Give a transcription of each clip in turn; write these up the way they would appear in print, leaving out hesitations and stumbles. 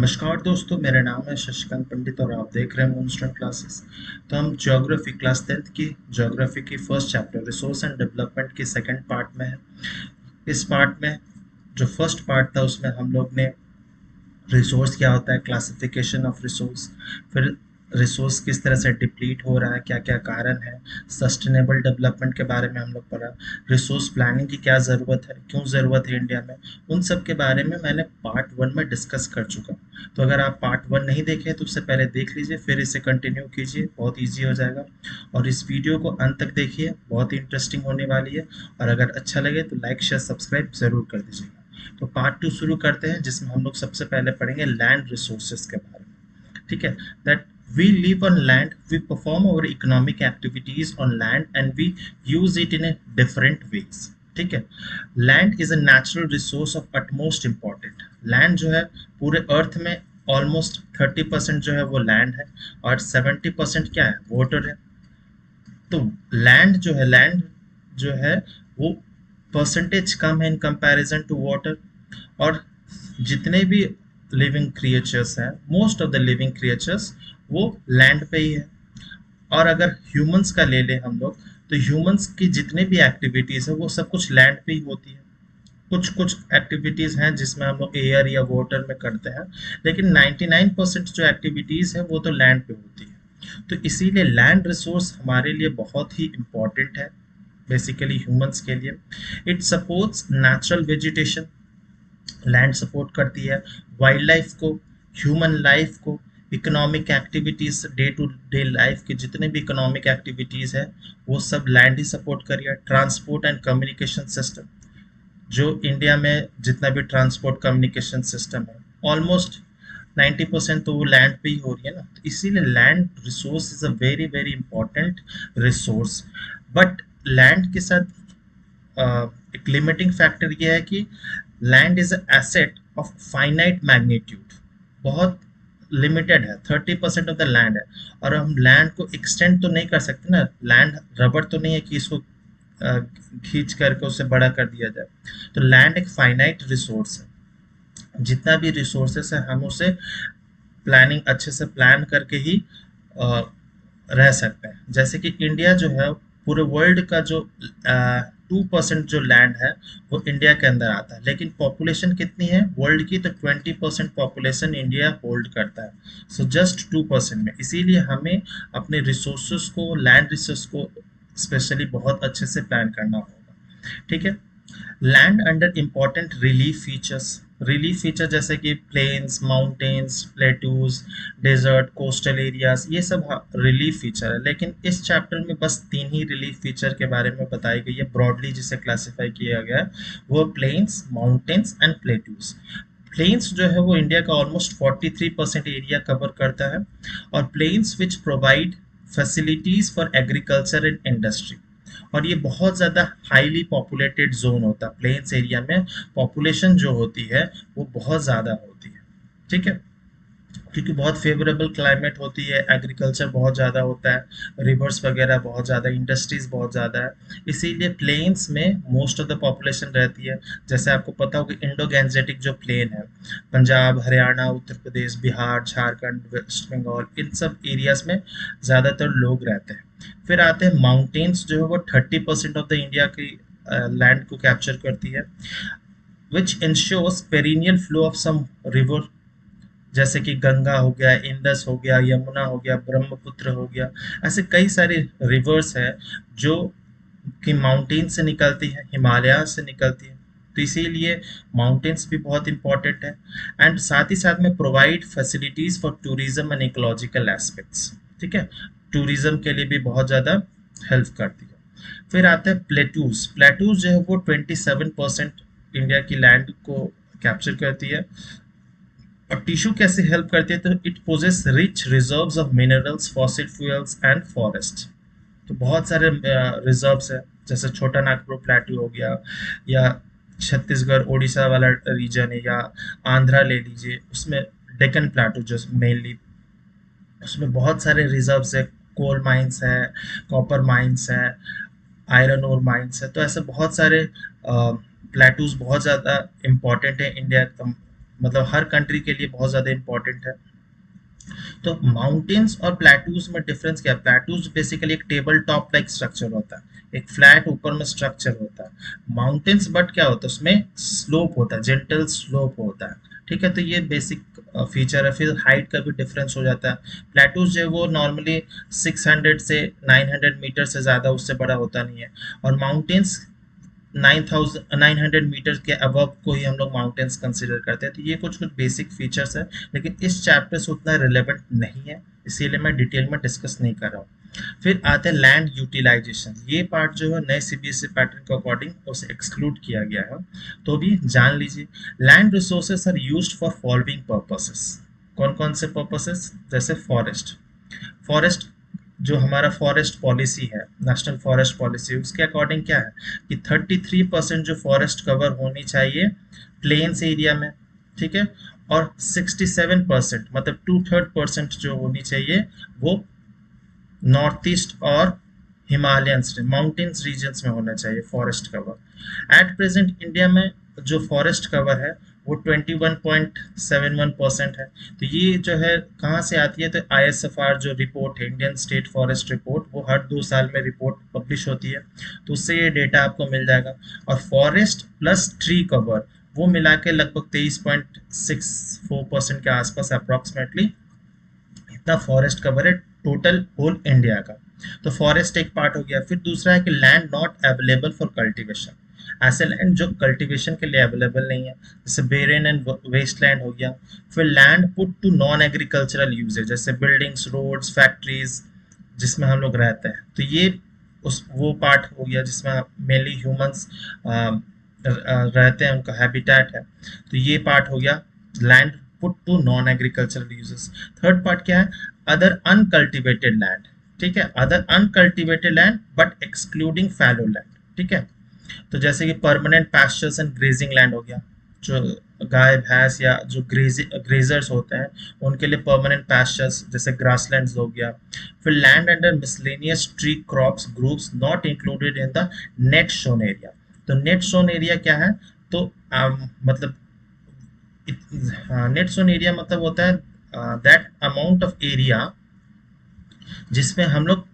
नमस्कार दोस्तों, मेरा नाम है शशिकांत पंडित और आप देख रहे हैं मूनस्टोन क्लासेस। तो हम ज्योग्राफी क्लास 10th की ज्योग्राफी की first chapter resource and development की सेकंड पार्ट में है। इस पार्ट में जो फर्स्ट पार्ट था उसमें हम लोग ने रिसोर्स क्या होता है, क्लासिफिकेशन ऑफ रिसोर्स, फिर रिसोर्स किस तरह से डिप्लीट हो रहा है, क्या क्या कारण है, सस्टेनेबल डेवलपमेंट के बारे में हम लोग पढ़ा, रिसोर्स प्लानिंग की क्या ज़रूरत है, क्यों ज़रूरत है इंडिया में, उन सब के बारे में मैंने पार्ट 1 में डिस्कस कर चुका हूँ। तो अगर आप पार्ट 1 नहीं देखे तो उससे पहले देख लीजिए, फिर इसे कंटिन्यू कीजिए, बहुत ईजी हो जाएगा। और इस वीडियो को अंत तक देखिए, बहुत ही इंटरेस्टिंग होने वाली है। और अगर अच्छा लगे तो लाइक शेयर सब्सक्राइब ज़रूर कर दीजिएगा। तो पार्ट 2 शुरू करते हैं, जिसमें हम लोग सबसे पहले पढ़ेंगे लैंड रिसोर्सेज के बारे में। ठीक है, that we live on land, we perform our economic activities on land and we use it in a different ways. ठीक है, land is a natural resource of utmost important. Land जो है पूरे अर्थ में ऑलमोस्ट 30% जो है वो लैंड है और 70% क्या है, वाटर है। तो लैंड जो है वो परसेंटेज कम है इन कंपैरिजन टू वाटर। और जितने भी लिविंग क्रिएचर्स हैं, most of the living creatures वो लैंड पे ही है। और अगर ह्यूमंस का ले लें हम लोग, तो ह्यूमंस की जितने भी एक्टिविटीज़ है वो सब कुछ लैंड पे ही होती है। कुछ कुछ एक्टिविटीज़ हैं जिसमें हम लोग एयर या वाटर में करते हैं, लेकिन 99% जो एक्टिविटीज़ है वो तो लैंड पे होती है। तो इसीलिए लैंड रिसोर्स हमारे लिए बहुत ही इम्पॉर्टेंट है, बेसिकली ह्यूमंस के लिए। It supports natural vegetation, land support करती है वाइल्ड लाइफ को, ह्यूमन लाइफ को, economic activities, day to day life के जितने भी इकोनॉमिक एक्टिविटीज है वो सब लैंड ही सपोर्ट करिए। ट्रांसपोर्ट एंड कम्युनिकेशन सिस्टम, जो इंडिया में जितना भी ट्रांसपोर्ट कम्युनिकेशन सिस्टम है ऑलमोस्ट 90% तो वो लैंड पे ही हो रही है ना। तो इसीलिए land resource is a very very important resource. But land के साथ एक लिमिटिंग फैक्टर ये है कि land is asset of finite magnitude, बहुत लिमिटेड है, 30% ऑफ द लैंड है। और हम लैंड को एक्सटेंड तो नहीं कर सकते ना, लैंड रबड़ तो नहीं है कि इसको खींच करके उसे बड़ा कर दिया जाए। तो लैंड एक फाइनाइट रिसोर्स है, जितना भी रिसोर्सेस है हम उसे प्लानिंग अच्छे से प्लान करके ही अ, रह सकते हैं। जैसे कि इंडिया जो है, पूरे वर्ल्ड का जो 2% जो लैंड है वो इंडिया के अंदर आता है, लेकिन पॉपुलेशन कितनी है वर्ल्ड की, तो 20% पॉपुलेशन इंडिया होल्ड करता है। सो जस्ट 2% में, इसीलिए हमें अपने रिसोर्सेज को, लैंड रिसोर्स को स्पेशली बहुत अच्छे से प्लान करना होगा। ठीक है, land under important relief features, relief feature जैसे कि plains, mountains, plateaus, desert, coastal areas, ये सब रिलीफ फीचर है। लेकिन इस चैप्टर में बस 3 ही रिलीफ फीचर के बारे में बताई गई है, ब्रॉडली जिसे क्लासिफाई किया गया है, वो plains, mountains and plateaus. Plains जो है वो इंडिया का ऑलमोस्ट 43% एरिया कवर करता है, और plains which provide facilities for agriculture and industry. और ये बहुत ज़्यादा हाईली पॉपुलेटेड जोन होता है, प्लेन्स एरिया में पॉपुलेशन जो होती है वो बहुत ज़्यादा होती है। ठीक है, क्योंकि बहुत फेवरेबल क्लाइमेट होती है, एग्रीकल्चर बहुत ज़्यादा होता है, रिवर्स वगैरह बहुत ज़्यादा, इंडस्ट्रीज बहुत ज़्यादा है, इसीलिए प्लेन्स में मोस्ट ऑफ द पॉपुलेशन रहती है। जैसे आपको पता होगा इंडो गैंजेटिक जो प्लेन है, पंजाब, हरियाणा, उत्तर प्रदेश, बिहार, झारखंड, वेस्ट बंगाल, इन सब एरियाज में ज़्यादातर लोग रहते हैं। फिर आते हैं माउंटेन्स, जो है वो 30% ऑफ द इंडिया की लैंड को कैप्चर करती है, which ensures perennial flow of some river, जैसे कि गंगा हो गया, इंडस हो गया, यमुना हो गया, ब्रह्मपुत्र हो गया। ऐसे कई सारे रिवर्स हैं जो कि माउंटेन से निकलती है, हिमालय से निकलती है। तो इसीलिए माउंटेन्स भी बहुत इंपॉर्टेंट है। एंड साथ ही साथ में provide facilities for tourism and ecological aspects. ठीक है, टूरिज्म के लिए भी बहुत ज़्यादा हेल्प करती है। फिर आते हैं प्लेटूज। प्लेटूज जो है वो 27% इंडिया की लैंड को कैप्चर करती है। और टिश्यू कैसे हेल्प करती है, तो it possesses rich reserves of minerals, fossil fuels and forest. तो बहुत सारे रिजर्व्स है, जैसे छोटा नागपुर प्लेटू हो गया, या छत्तीसगढ़ उड़ीसा वाला रीजन है, या आंध्रा ले लीजिए, उसमें डेक्कन प्लेटू जो मेनली, उसमें बहुत सारे रिजर्व्स है, कोल माइंस है, कॉपर माइंस है, आयरन ओर माइंस है। तो ऐसे बहुत सारे प्लेटूज बहुत ज़्यादा इम्पॉर्टेंट है इंडिया मतलब हर कंट्री के लिए बहुत ज़्यादा इंपॉर्टेंट है। तो माउंटेन्स और प्लेटूज में डिफरेंस क्या है? प्लेटूज बेसिकली एक टेबल टॉप लाइक स्ट्रक्चर होता है, एक फ्लैट ऊपर में स्ट्रक्चर होता है। माउंटेन्स बट क्या होता है, उसमें स्लोप होता है, जेंटल स्लोप होता है। ठीक है, तो ये बेसिक फीचर है। फिर हाइट का भी डिफरेंस हो जाता है। प्लेटूज जो है वो नॉर्मली 600 से 900 मीटर से ज़्यादा उससे बड़ा होता नहीं है, और माउंटेन्स 9,900 मीटर के अबव को ही हम लोग माउंटेन्स कंसिडर करते हैं। तो ये कुछ कुछ बेसिक फीचर्स है, लेकिन इस चैप्टर से उतना रिलेवेंट नहीं है, इसीलिए मैं डिटेल में डिस्कस नहीं कर रहा हूँ। फिर आते हैं लैंड यूटिलाइजेशन। ये पार्ट जो है नए सीबीएसई पैटर्न के अकॉर्डिंग उसे एक्सक्लूड किया गया है, तो भी जान लीजिए। Land resources are used for following purposes. कौन कौन से पर्पसेस? जैसे फॉरेस्ट। फॉरेस्ट जो हमारा फॉरेस्ट पॉलिसी है, नेशनल फॉरेस्ट पॉलिसी, उसके अकॉर्डिंग क्या है कि 33% जो फॉरेस्ट कवर होनी चाहिए प्लेन्स एरिया में, ठीक है, और 67% मतलब 2/3% जो होनी चाहिए वो नॉर्थ ईस्ट और हिमालयंस माउंटेन्स रीजन्स में होना चाहिए forest cover. At present India में जो फॉरेस्ट कवर है वो 21.71% है। तो ये जो है कहाँ से आती है? तो ISFR जो रिपोर्ट है, इंडियन स्टेट फॉरेस्ट रिपोर्ट, वो हर 2 साल में रिपोर्ट पब्लिश होती है, तो उससे ये डेटा आपको मिल जाएगा। और फॉरेस्ट प्लस ट्री कवर वो मिला के लगभग 23.64% के आसपास अप्रॉक्सीमेटली इतना फॉरेस्ट कवर है टोटल होल इंडिया का। तो फॉरेस्ट एक पार्ट हो गया। फिर दूसरा है कि land not available for cultivation. ऐसे लैंड जो कल्टीवेशन के लिए अवेलेबल नहीं है, जैसे बेरेन एंड वेस्ट लैंड हो गया। फिर land put to non agricultural uses, जैसे बिल्डिंग्स, रोड्स, फैक्ट्रीज जिसमें हम लोग रहते हैं, तो ये उस वो पार्ट हो गया जिसमें मेनली ह्यूमंस रहते हैं, उनका हैबिटेट है। तो ये पार्ट हो गया land put to non agricultural uses. Third part क्या है? Other uncultivated land. ठीक है, other uncultivated land but excluding fallow land. ठीक है, तो जैसे कि permanent pastures and grazing land हो गया, जो गाय भैंस या जो ग्रेजर्स होते हैं उनके लिए परमानेंट पैस्चर्स जैसे ग्रासलैंड्स हो गया। फिर land under miscellaneous tree crops groups not included in the net shown area. तो नेट शोन एरिया क्या है? तो मतलब नेट जोन एरिया मतलब होता है दैट अमाउंट ऑफ एरिया जिसमें हम लोग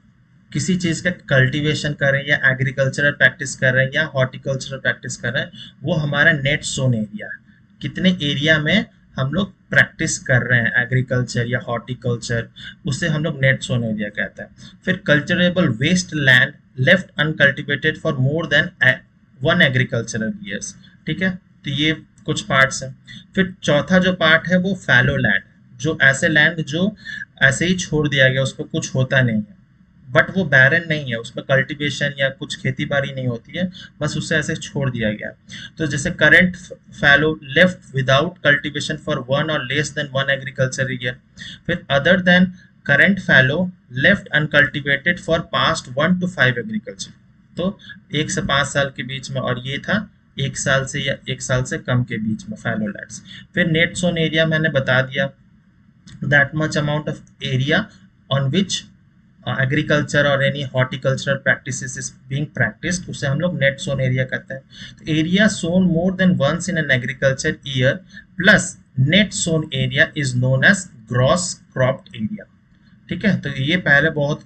किसी चीज़ का कल्टीवेशन कर रहे हैं या एग्रीकल्चरल प्रैक्टिस कर रहे हैं या हॉर्टिकल्चरल प्रैक्टिस कर रहे हैं, वो हमारा नेट जोन एरिया है। कितने एरिया में हम लोग प्रैक्टिस कर रहे हैं एग्रीकल्चर या हॉर्टिकल्चर, उसे हम लोग नेट जोन एरिया कहते हैं। फिर culturable waste land left uncultivated for more than 1 agricultural years. ठीक है, तो ये कुछ पार्ट्स हैं। फिर चौथा जो पार्ट है वो फैलो लैंड, जो ऐसे लैंड जो ऐसे ही छोड़ दिया गया, उस पर कुछ होता नहीं है, बट वो बैरन नहीं है, उसमें कल्टीवेशन या कुछ खेती बाड़ी नहीं होती है, बस उसे ऐसे छोड़ दिया गया। तो जैसे current fallow left without cultivation for 1 or less than 1 agriculture year. फिर other than current fallow left uncultivated for past 1 to 5 agriculture. तो 1 से 5 साल के बीच में, और ये था 1 साल से या 1 साल से कम के बीच में फैलो लैंड्स। फिर नेट जोन एरिया मैंने बता दिया, that much amount of area on which agriculture और any horticultural practices is being practised, उसे हम लोग नेट जोन एरिया कहते हैं। तो area sown more than once in an agriculture year plus net sown area is known as gross cropped area. ठीक है, तो ये पहले बहुत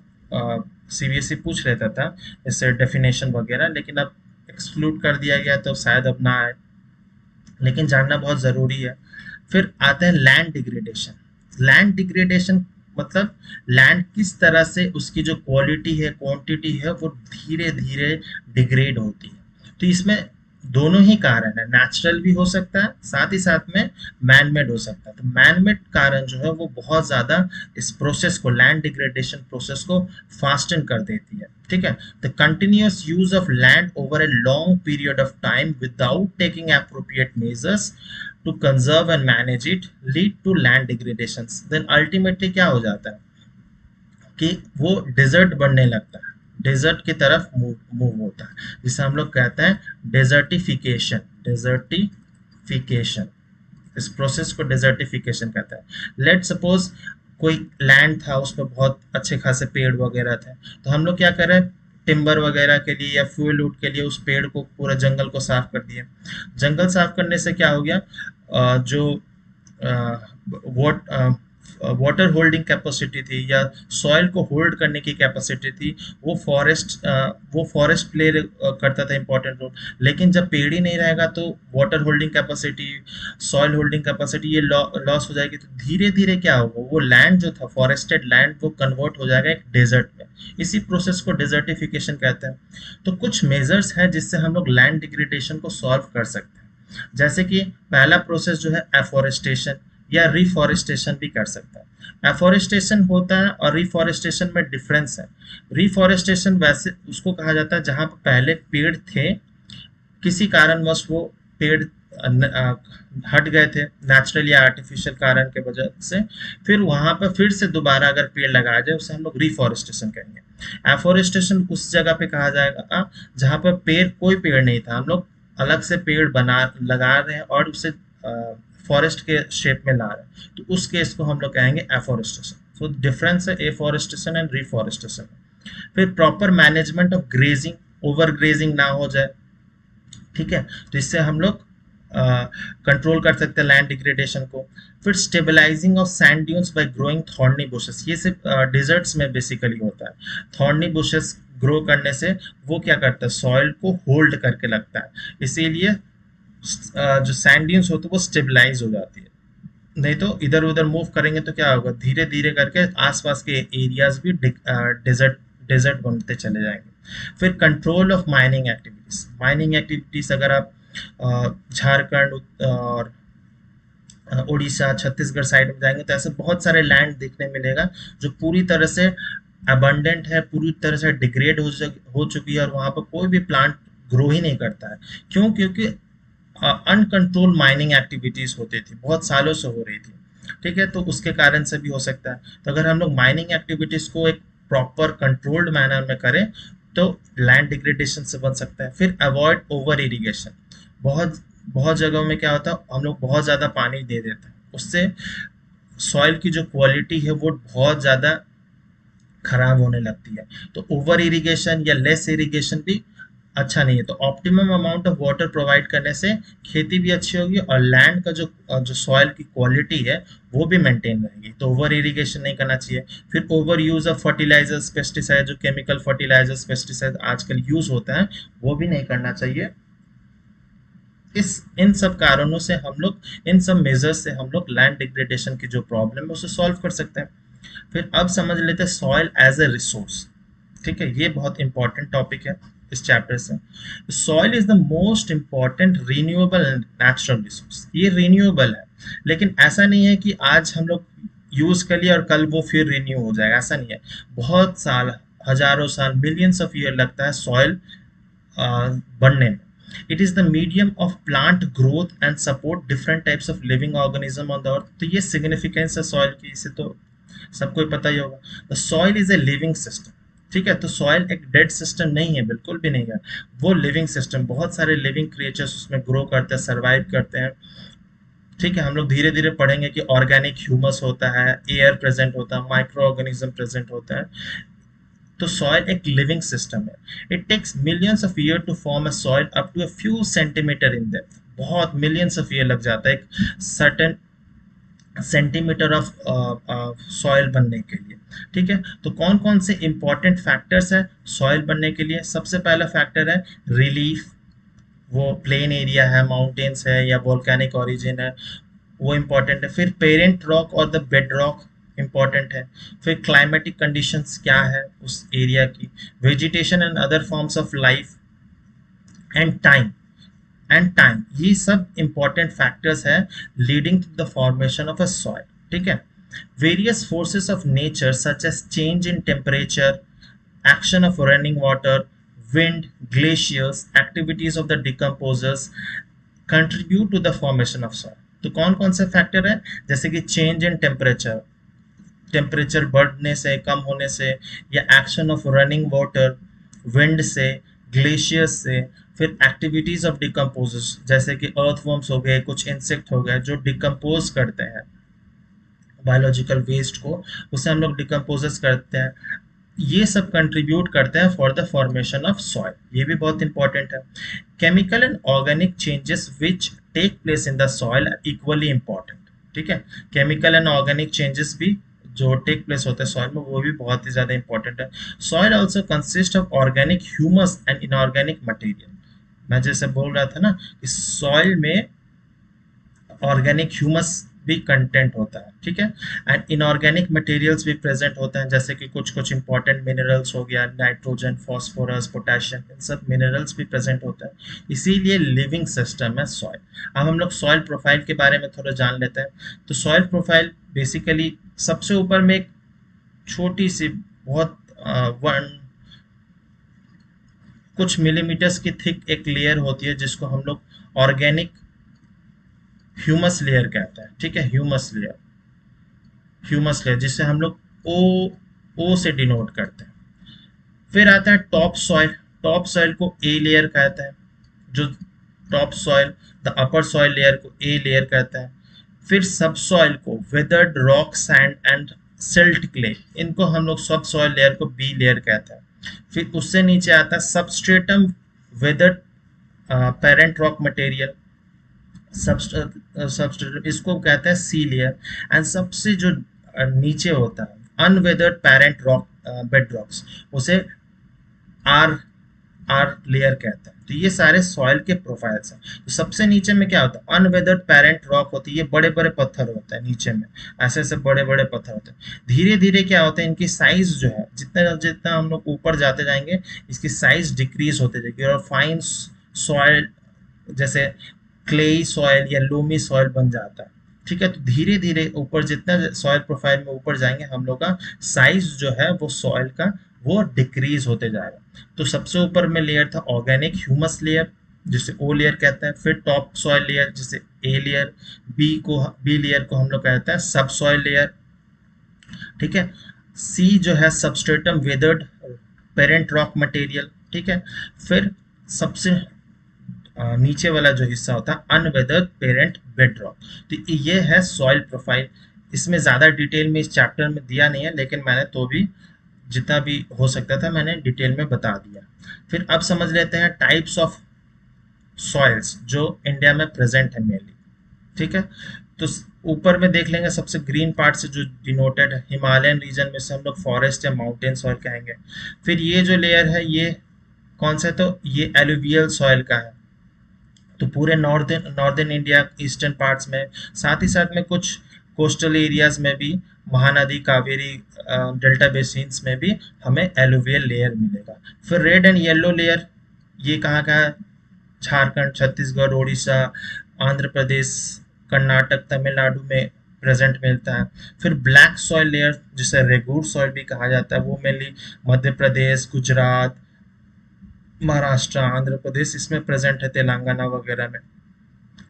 सीबीएसई पूछ लेता था इससे डेफिनेशन वगैरह, लेकिन अब एक्सक्लूड कर दिया गया तो शायद अब ना आए, लेकिन जानना बहुत ज़रूरी है। फिर आते हैं लैंड डिग्रेडेशन। लैंड डिग्रेडेशन मतलब लैंड किस तरह से उसकी जो क्वालिटी है, क्वांटिटी है, वो धीरे धीरे डिग्रेड होती है। तो इसमें दोनों ही कारण है, नेचुरल भी हो सकता है, साथ ही साथ में मैन मेड हो सकता है। तो मैन मेड कारण जो है वो बहुत ज़्यादा इस प्रोसेस को, लैंड डिग्रेडेशन प्रोसेस को फास्टन कर देती है। ठीक है, the continuous use of land over a long period of time without taking appropriate measures to conserve and manage it lead to land degradations। then ultimately क्या हो जाता है कि वो डेजर्ट बनने लगता है, डेजर्ट की तरफ मूव होता है, जिसे हम लोग कहते हैं डेजर्टिफिकेशन। डेजर्टिफिकेशन, इस प्रोसेस को डेजर्टिफिकेशन कहता है। लेट सपोज कोई लैंड था, उस पर बहुत अच्छे खासे पेड़ वगैरह थे, तो हम लोग क्या कर रहे हैं, टिम्बर वगैरह के लिए या फ्यूल वुड के लिए उस पेड़ को, पूरा जंगल को साफ कर दिए। जंगल साफ करने से क्या हो गया, जो वॉट वाटर होल्डिंग कैपेसिटी थी या सॉइल को होल्ड करने की कैपेसिटी थी, वो फॉरेस्ट प्ले करता था इंपॉर्टेंट रोल। लेकिन जब पेड़ ही नहीं रहेगा तो water holding capacity, soil holding capacity ये लॉस हो जाएगी। तो धीरे धीरे क्या होगा, वो लैंड जो था फॉरेस्टेड लैंड वो कन्वर्ट हो जाएगा एक डेजर्ट में। इसी प्रोसेस को डेजर्टिफिकेशन कहते हैं। तो कुछ मेजर्स हैं जिससे हम लोग लैंड डिग्रेडेशन को सॉल्व कर सकते हैं। जैसे कि पहला प्रोसेस जो है एफोरेस्टेशन या रिफॉरेस्टेशन भी कर सकता है। एफोरेस्टेशन होता है और रिफॉरेस्टेशन में डिफरेंस है। रिफॉरेस्टेशन वैसे उसको कहा जाता है जहां पर पहले पेड़ थे, किसी कारणवश वो पेड़ हट गए थे नेचुरल या आर्टिफिशियल कारण के वजह से, फिर वहां पर फिर से दोबारा अगर पेड़ लगाया जाए उसे हम लोग रिफॉरेस्टेशन कहेंगे। एफोरेस्टेशन उस जगह पे कहा जाएगा जहां पर पेड़ कोई पेड़ नहीं था, हम लोग अलग से पेड़ बना लगा रहे हैं और उसे फॉरेस्ट के शेप में ला रहे हैं, तो उस केस को हम लोग कहेंगे एफोरेस्टेशन। सो डिफरेंस है एफोरेस्टेशन एंड रिफॉरेस्टेशन। फिर proper management of grazing, over grazing ना हो जाए, ठीक है, तो इससे हम लोग कंट्रोल कर सकते हैं लैंड डिग्रेडेशन को। फिर stabilising of sand dunes by growing thorny bushes, ये सिर्फ डेजर्ट्स में बेसिकली होता है। थॉर्नी बुशेस ग्रो करने से वो क्या करता है, सॉइल को होल्ड करके लगता है, इसीलिए जो सैंड ड्यून्स होते हैं वो स्टेबलाइज हो जाती है। नहीं तो इधर उधर मूव करेंगे तो क्या होगा, धीरे धीरे करके आसपास के एरियाज भी डेजर्ट डेजर्ट बनते चले जाएंगे। फिर control of mining activities, mining activities अगर आप झारखंड और उड़ीसा छत्तीसगढ़ साइड में जाएंगे तो ऐसे बहुत सारे लैंड देखने मिलेगा जो पूरी तरह से अबंडेंट है, पूरी तरह से डिग्रेड हो चुकी है और वहां पर कोई भी प्लांट ग्रो ही नहीं करता है। क्यों? क्योंकि अनकंट्रोल माइनिंग एक्टिविटीज होती थी, बहुत सालों से हो रही थी, ठीक है, तो उसके कारण से भी हो सकता है। तो अगर हम लोग माइनिंग एक्टिविटीज को एक प्रॉपर कंट्रोल्ड मैनर में करें तो लैंड डिग्रेडेशन से बच सकता है। फिर अवॉइड ओवर इरिगेशन, बहुत बहुत जगहों में क्या होता है, हम लोग बहुत ज़्यादा पानी दे देते हैं, उससे सॉइल की जो क्वालिटी है वो बहुत ज़्यादा खराब होने लगती है। तो ओवर इरिगेशन या लेस इरिगेशन भी अच्छा नहीं है। तो optimum amount of water provide करने से खेती भी अच्छी होगी और लैंड का जो सॉइल की क्वालिटी है वो भी मेंटेन रहेगी। तो ओवर इरिगेशन नहीं करना चाहिए। फिर over use of fertilisers, pesticide, जो केमिकल फर्टिलाइजर्स पेस्टिसाइड आजकल यूज होता है वो भी नहीं करना चाहिए। इन सब कारणों से हम लोग, इन सब मेजर्स से हम लोग लैंड डिग्रेडेशन की जो प्रॉब्लम है उसे सॉल्व कर सकते हैं। फिर अब समझ लेते हैं सॉइल एज ए रिसोर्स, ठीक है, ये बहुत इंपॉर्टेंट टॉपिक है इस चैप्टर से। Soil is the most important renewable natural resource, ये रिन्यूएबल है, लेकिन ऐसा नहीं है कि आज हम लोग यूज कर लिया और कल वो फिर रिन्यू हो जाएगा, ऐसा नहीं है। बहुत साल, हजारों साल, मिलियंस ऑफ ईयर लगता है सॉइल बनने में। It is the medium of plant growth and support different types of living organism on the earth. तो ये सिग्निफिकेंस है सॉइल की, इसे तो सबको पता ही होगा। The soil is a living system, ठीक है, तो सॉइल एक डेड सिस्टम नहीं है, बिल्कुल भी नहीं है, वो लिविंग सिस्टम, बहुत सारे लिविंग क्रिएचर्स उसमें ग्रो करते हैं, सर्वाइव करते हैं, ठीक है। हम लोग धीरे धीरे पढ़ेंगे कि ऑर्गेनिक ह्यूमस होता है, एयर प्रेजेंट होता है, माइक्रो ऑर्गेनिज्म प्रेजेंट होता है। तो सॉइल एक लिविंग सिस्टम है। It takes millions of year to form a soil up to a few centimetre in depth, बहुत मिलियंस ऑफ ईयर लग जाता है एक सर्टेन सेंटीमीटर ऑफ सॉइल बनने के लिए, ठीक है। तो कौन कौन से इंपॉर्टेंट फैक्टर्स है सॉइल बनने के लिए? सबसे पहला फैक्टर है रिलीफ, वो प्लेन एरिया है, माउंटेन्स है या वोल्केनिक ओरिजिन है, वो इम्पॉर्टेंट है। फिर पेरेंट रॉक और द बेड रॉक इम्पॉर्टेंट है। फिर क्लाइमेटिक कंडीशंस क्या है उस एरिया की, vegetation and other forms of life, and time, ये सब इंपॉर्टेंट फैक्टर्स है leading to the formation of a soil, ठीक है। Various forces of nature such as change in temperature, action of running water, wind, glaciers, activities of the decomposers contribute to the formation of soil। तो कौन कौन से factor है? जैसे कि change in temperature, temperature बढ़ने से, कम होने से, या action of running water, wind से, ग्लेशियर्स से। फिर एक्टिविटीज ऑफ डिकम्पोजर्स, जैसे कि अर्थवर्म्स हो गए, कुछ इंसेक्ट हो गए जो डिकम्पोज करते हैं बायोलॉजिकल वेस्ट को, उसे हम लोग डिकम्पोजर्स करते हैं, ये सब कंट्रीब्यूट करते हैं for the formation of soil, ये भी बहुत इंपॉर्टेंट है। Chemical and organic changes which take place in the soil are equally important, ठीक है। केमिकल एंड ऑर्गेनिक चेंजेस भी जो टेक प्लेस होते हैं सॉइल में वो भी बहुत ही ज्यादा इंपॉर्टेंट है। Soil also consist of organic humus and inorganic material. मैं जैसे बोल रहा था ना कि सॉइल में ऑर्गेनिक ह्यूमस भी कंटेंट होता है, ठीक है, एंड इनऑर्गेनिक मटेरियल्स भी प्रेजेंट होते हैं, जैसे कि कुछ कुछ इंपॉर्टेंट मिनरल्स हो गया, नाइट्रोजन, फास्फोरस, पोटेशियम, इन सब मिनरल्स भी प्रेजेंट होते हैं, इसीलिए लिविंग सिस्टम है सॉइल। अब हम लोग सॉइल प्रोफाइल के बारे में थोड़ा जान लेते हैं। तो सॉइल प्रोफाइल बेसिकली सबसे ऊपर में एक छोटी सी बहुत वन कुछ मिलीमीटर्स की थिक एक लेयर होती है जिसको हम लोग ऑर्गेनिक ह्यूमस लेयर कहते हैं, ठीक है, ह्यूमस लेयर जिसे हम लोग ओ ओ से डिनोट करते हैं। फिर आता है टॉप सॉइल। टॉप सॉइल को ए लेयर कहते हैं, जो top soil, the upper soil layer को ए लेयर कहते हैं। फिर सब सॉइल को weathered rock, sand and silt clay, इनको हम लोग सब सॉइल लेयर को बी लेयर कहते हैं। फिर उससे नीचे आता है substratum, weathered parent rock material, substrate इसको कहते हैं सी लेयर। एंड सबसे जो नीचे होता है unweathered parent rock bed rocks, उसे आर आर लेयर कहते हैं। तो ये सारे सॉइल के प्रोफाइल्स हैं। तो सबसे नीचे में क्या होता है अनवेदर्ड पेरेंट रॉक होती है, ये बड़े बड़े पत्थर होते हैं नीचे में, ऐसे ऐसे बड़े बड़े पत्थर होते हैं। धीरे धीरे क्या होता है इनकी साइज जो है जितना जितना हम लोग ऊपर जाते जाएंगे इसकी साइज डिक्रीज होते जाएगी और फाइन सॉइल जैसे क्लेई सॉइल या लोमी सॉइल बन जाता है, ठीक है। तो धीरे धीरे ऊपर जितना सॉइल प्रोफाइल में ऊपर जाएंगे हम लोग का साइज जो है वो सॉइल का वो डिक्रीज होते जाएगा। तो सबसे ऊपर में लेयर था ऑर्गेनिक ह्यूमस लेयर जिसे ओ लेयर कहते हैं। फिर टॉप सॉइल लेयर जिसे ए लेयर, बी लेयर को हम लोग कहते हैं सब सॉइल लेयर, ठीक है। सी जो है substratum weathered parent rock material, ठीक है। फिर सबसे नीचे वाला जो हिस्सा होता है अनवेदर्ड पेरेंट बेड रॉक। तो ये है सॉइल प्रोफाइल। इसमें ज़्यादा डिटेल में इस चैप्टर में दिया नहीं है, लेकिन मैंने तो भी जितना भी हो सकता था मैंने डिटेल में बता दिया। फिर अब समझ लेते हैं टाइप्स ऑफ सॉइल्स जो इंडिया में प्रेजेंट है मेनली, ठीक है। तो ऊपर में देख लेंगे सबसे ग्रीन पार्ट से जो डिनोटेड है हिमालयन रीजन में से हम लोग फॉरेस्ट या माउंटेन सॉइल कहेंगे। फिर ये जो लेयर है ये कौन सा है, तो ये एलुवियल सॉइल का है, तो पूरे नॉर्दर्न इंडिया ईस्टर्न पार्ट्स में, साथ ही साथ में कुछ कोस्टल एरियाज में भी, महानदी कावेरी डेल्टा बेसिन्स में भी हमें एलुवियल लेयर मिलेगा। फिर रेड एंड येलो लेयर ये कहाँ का है, झारखंड, छत्तीसगढ़, उड़ीसा, आंध्र प्रदेश, कर्नाटक, तमिलनाडु में प्रेजेंट मिलता है। फिर ब्लैक सॉइल लेयर जिसे रेगूर सॉइल भी कहा जाता है वो मेनली मध्य प्रदेश, गुजरात, महाराष्ट्र, आंध्र प्रदेश इसमें प्रेजेंट है, तेलंगाना वगैरह में।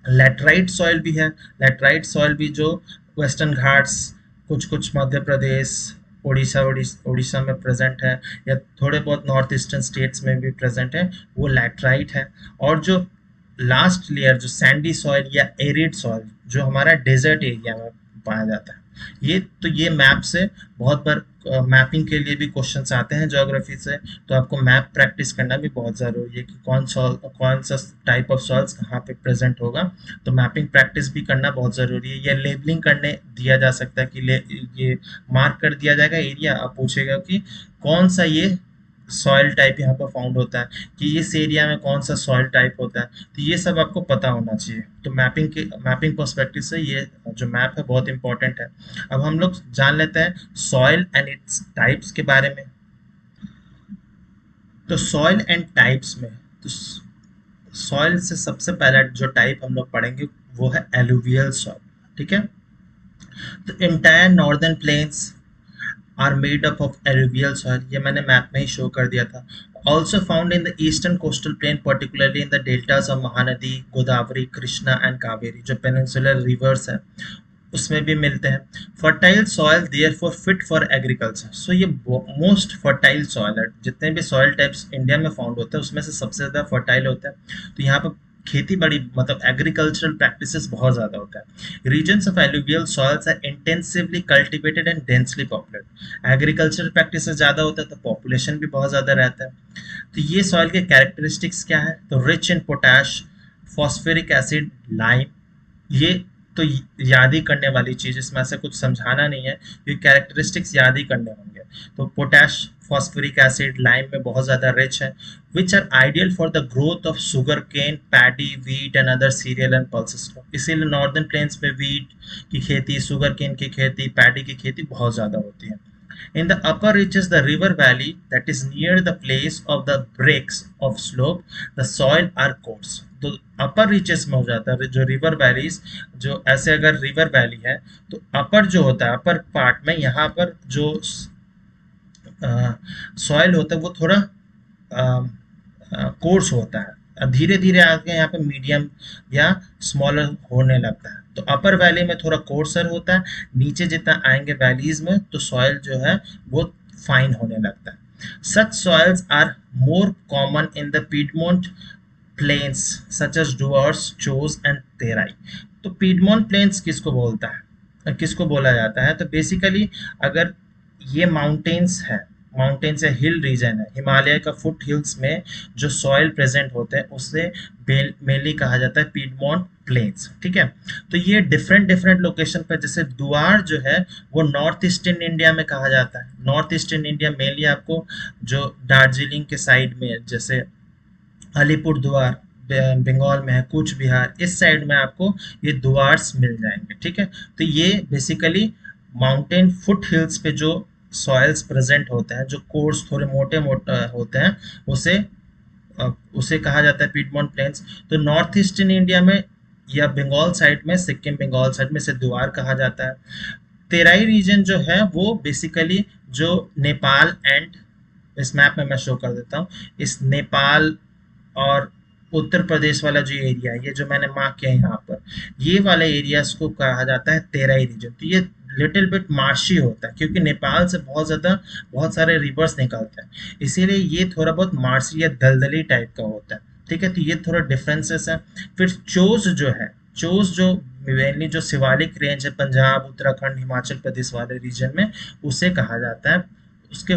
लैटराइट सॉइल भी है, लैटराइट सॉइल भी जो वेस्टर्न घाट्स, कुछ कुछ मध्य प्रदेश, उड़ीसा में प्रेजेंट है, या थोड़े बहुत नॉर्थ ईस्टर्न स्टेट्स में भी प्रेजेंट है, वो लैटराइट है। और जो लास्ट लेयर जो सैंडी सॉइल या एरिड सॉइल जो हमारा डेजर्ट एरिया में पाया जाता है, ये मैप से बहुत बार मैपिंग के लिए भी क्वेश्चंस आते हैं ज्योग्राफी से, तो आपको मैप प्रैक्टिस करना भी बहुत ज़रूरी है कि कौन सा टाइप ऑफ सॉइल्स कहाँ पे प्रेजेंट होगा। तो मैपिंग प्रैक्टिस भी करना बहुत ज़रूरी है। या लेबलिंग करने दिया जा सकता है कि ये मार्क कर दिया जाएगा एरिया, आप पूछेगा कि कौन सा ये सॉइल टाइप यहाँ पर फाउंड होता है, कि इस एरिया में कौन सा सॉइल टाइप होता है, तो ये सब आपको पता होना चाहिए। तो मैपिंग पर्सपेक्टिव से ये जो मैप है बहुत इंपॉर्टेंट है। अब हम लोग जान लेते हैं सॉइल एंड इट्स टाइप्स के बारे में। तो सॉइल एंड टाइप्स में तो सॉइल से सबसे पहला जो टाइप हम लोग पढ़ेंगे वो है एलुवियल सॉइल, ठीक है। तो entire northern plains are made up of alluvial soil, ये मैंने मैप में ही शो कर दिया था। Also found in the eastern coastal plain particularly in the deltas of Mahanadi, Godavari, Krishna and Kaveri, जो पेनिनसुलर रिवर्स है उसमें भी मिलते हैं। Fertile soil therefore fit for agriculture, so ये मोस्ट फर्टाइल सॉइल है। जितने भी सॉइल टाइप्स इंडिया में फाउंड होते हैं उसमें से सबसे ज़्यादा फर्टाइल होता है। तो यहाँ पर खेती बड़ी मतलब एग्रीकल्चरल प्रैक्टिसेस बहुत ज़्यादा होता है। Regions of alluvial soils are intensively cultivated and densely populated. Agricultural practices ज़्यादा होता है तो पॉपुलेशन भी बहुत ज़्यादा रहता है। तो ये सॉइल के कैरेक्टरिस्टिक्स क्या है, तो rich in potash, phosphoric acid, lime, ये तो याद ही करने वाली चीज, इसमें ऐसा कुछ समझाना नहीं है, ये कैरेक्टरिस्टिक्स याद ही करने होंगे। तो पोटैश फॉस्फोरिक एसिड लाइम में बहुत ज्यादा रिच है, which are ideal for the growth of sugarcane, paddy, wheat and other cereal and pulses crop. इसीलिए नॉर्दर्न प्लेन्स में वीट की खेती, शुगर केन की खेती, पैडी की खेती बहुत ज्यादा होती है। In the upper reaches the river valley that is near the place of the breaks of slope, the soil are coarse. तो अपर रीचेस में हो जाता है, जो रिवर वैलीज, जो ऐसे अगर रिवर वैली है तो अपर जो होता है, अपर पार्ट में यहाँ पर जो सॉइल होता है वो थोड़ा कोर्स होता है, धीरे धीरे आगे यहाँ पे मीडियम या स्मॉलर होने लगता है। तो अपर वैली में थोड़ा कोर्सर होता है, नीचे जितना आएंगे वैलीज में तो सॉइल जो है वो फाइन होने लगता है। Such soils are more common in the piedmont plains such as Duars, chos and Terai. तो पीडमोंट प्लेन्स किसको बोलता है, किसको बोला जाता है, तो बेसिकली अगर ये माउंटेन्स है, माउंटेन्स है, हिल रीजन है, हिमालय का फुट हिल्स में जो सॉइल प्रेजेंट होते हैं उससे मेनली कहा जाता है पीडमोंट प्लेन्स। ठीक है, तो ये डिफरेंट डिफरेंट लोकेशन पर, जैसे दुआर जो है वो नॉर्थ ईस्टर्न इंडिया में कहा जाता है। नॉर्थ ईस्टर्न इंडिया मेनली आपको जो दार्जिलिंग के साइड में, जैसे अलीपुर दुआर बंगाल में है, कूच बिहार, इस साइड में आपको ये दुआर्स मिल जाएंगे। ठीक है, तो ये बेसिकली माउंटेन फुट हिल्स पे जो सॉइल्स प्रेजेंट होते हैं, जो कोर्स थोड़े मोटे मोटे होते हैं, उसे उसे कहा जाता है पीडमोंट प्लेन्स। तो नॉर्थ ईस्टर्न इंडिया में या बंगाल साइड में, सिक्किम बंगाल साइड में से दुआर कहा जाता है। तेराई रीजन जो है वो बेसिकली जो नेपाल एंड, इस मैप में मैं शो कर देता हूँ, इस नेपाल और उत्तर प्रदेश वाला जो एरिया है, ये जो मैंने मार्क किया है यहाँ पर, ये वाले एरियाज को कहा जाता है तेराई रीजन। तो ये लिटिल बिट मार्शी होता है क्योंकि नेपाल से बहुत सारे रिवर्स निकलते हैं, इसीलिए ये थोड़ा बहुत मार्शी या दलदली टाइप का होता है। ठीक है, तो ये थोड़ा डिफरेंसेस है। फिर चोस जो है, चोस जो मेनली जो शिवालिक रेंज है पंजाब, उत्तराखंड, हिमाचल प्रदेश वाले रीजन में, उसे कहा जाता है, उसके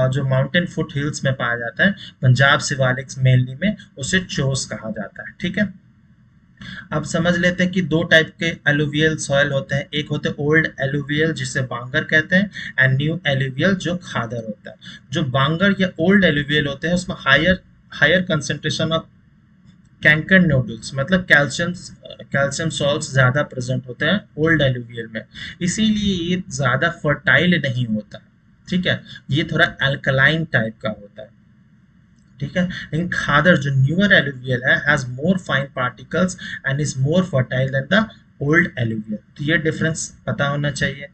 जो माउंटेन फुट हिल्स में पाया जाता है पंजाब शिवालिक्स मेनली में, उसे चोस कहा जाता है। ठीक है, अब समझ लेते हैं कि दो टाइप के एलुवियल सॉइल होते हैं, एक होते हैं ओल्ड एलुवियल जिसे बांगर कहते हैं, एंड न्यू एलुवियल जो खादर होता है। जो बांगर या ओल्ड एलुवियल होते हैं उसमें higher concentration of kankar nodules, मतलब कैल्शियम सॉल्ट्स ज़्यादा प्रेजेंट होते हैं ओल्ड एलुवियल में, इसीलिए ये ज़्यादा फर्टाइल नहीं होता। ठीक है, ये थोड़ा अल्कलाइन टाइप का होता है। ठीक है, लेकिन खादर जो न्यूअर एलुवियल है has more fine particles and is more fertile than the old alluvial. तो ये डिफरेंस पता होना चाहिए।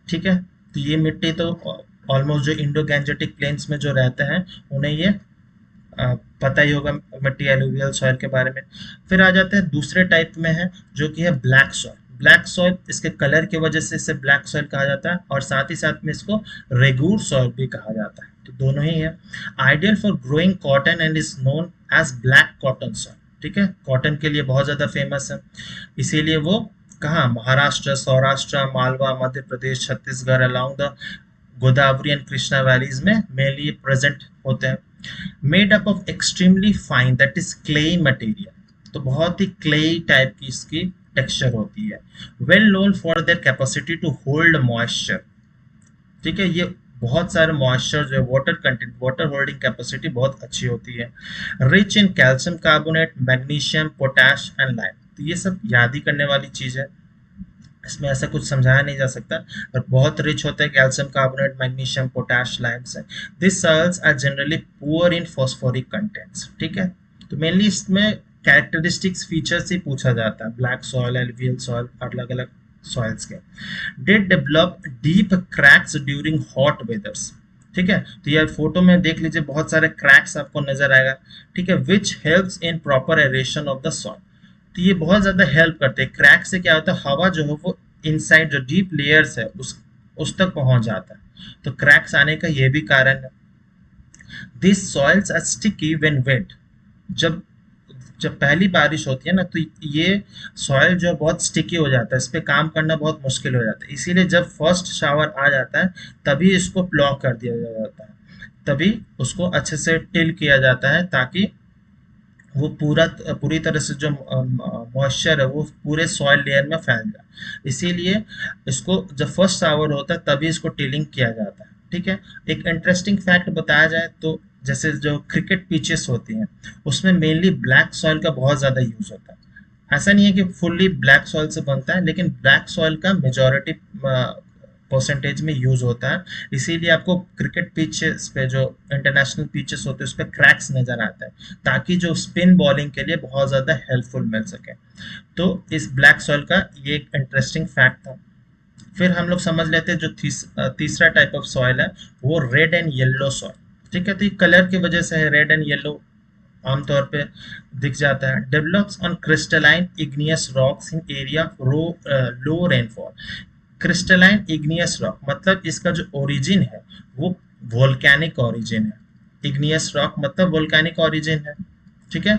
ठीक है, तो ये मिट्टी तो ऑलमोस्ट जो इंडो गैंजेटिक प्लेन्स में जो रहते हैं उन्हें ये पता ही होगा मिट्टी एलुवियल सॉइल के बारे में। फिर आ जाते हैं दूसरे टाइप में है जो कि है ब्लैक सॉइल। ब्लैक सॉइल इसके कलर की वजह से इसे ब्लैक सॉइल कहा जाता है, और साथ ही साथ में इसको रेगूर सॉइल भी कहा जाता है। तो दोनों ही है। Ideal for growing cotton and is known as black cotton soil. ठीक है, कॉटन के लिए बहुत ज़्यादा फेमस है, इसीलिए वो कहाँ, Maharashtra, Saurashtra, Malwa, Madhya Pradesh, Chhattisgarh along the Godavari and Krishna valleys में मेनली प्रेजेंट होते हैं। Made up of extremely fine that is clayey material, तो बहुत ही क्लेई टाइप की इसकी टेक्सचर होती है। Well known for their capacity to hold moisture. ठीक है, ये बहुत सारे मॉइस्चर जो water content, water holding capacity बहुत अच्छी होती है। Rich in calcium carbonate, magnesium, potash and lime. तो ये सब याद ही करने वाली चीज है, इसमें ऐसा कुछ समझाया नहीं जा सकता, और बहुत रिच होता है calcium carbonate, magnesium, potash, lime से। This soils are generally poor in phosphoric contents. ठीक है, तो मेनली इसमें कैरेक्टरिस्टिक्स फीचर्स ही पूछा जाता है, ब्लैक सॉइल, एलुवियल सॉइल, अलग अलग सॉइल्स के। Did develop deep cracks during hot वेदर्स। ठीक है, तो ये फोटो में देख लीजिए बहुत सारे क्रैक्स आपको नजर आएगा। ठीक है, which helps in proper aeration of the soil. तो ये बहुत ज्यादा हेल्प करते हैं। क्रैक से क्या होता है, हवा जो है वो इनसाइड जो डीप लेयर्स है उस तक पहुंच जाता है, तो क्रैक्स आने का ये भी कारण है। This soils are sticky when wet. जब जब पहली बारिश होती है ना, तो ये सॉइल जो बहुत स्टिकी हो जाता है, इस पे काम करना बहुत मुश्किल हो जाता है, इसीलिए जब फर्स्ट शावर आ जाता है तभी इसको प्लॉ कर दिया जाता है, तभी उसको अच्छे से टिल किया जाता है ताकि वो पूरी तरह से जो मॉइस्चर है वो पूरे सॉइल लेयर में फैल जाए। इसीलिए इसको जब फर्स्ट शावर होता है तभी इसको टिलिंग किया जाता है। ठीक है। एक इंटरेस्टिंग फैक्ट बताया जाए तो जैसे जो क्रिकेट पिचेस होती हैं उसमें मेनली ब्लैक सॉइल का बहुत ज़्यादा यूज़ होता है। ऐसा नहीं है कि फुल्ली ब्लैक सॉइल से बनता है, लेकिन ब्लैक सॉइल का मेजॉरिटी परसेंटेज में यूज होता है। इसीलिए आपको क्रिकेट पिचेस पे जो इंटरनेशनल पिचेस होते हैं उस पर क्रैक्स नजर आता है, ताकि जो स्पिन बॉलिंग के लिए बहुत ज़्यादा हेल्पफुल मिल सके। तो इस ब्लैक सॉइल का ये एक इंटरेस्टिंग फैक्ट था। फिर हम लोग समझ लेते हैं जो तीसरा टाइप ऑफ सॉइल है वो रेड एंड येलो सॉइल। ठीक है। तो ये कलर की वजह से है, रेड एंड येलो आमतौर पे दिख जाता है। Develops on crystalline igneous rocks in area low rainfall. Crystalline igneous rock मतलब इसका जो ओरिजिन है वो वोल्केनिक ओरिजिन है। इग्नियस रॉक मतलब वोल्केनिक ओरिजिन है। ठीक है।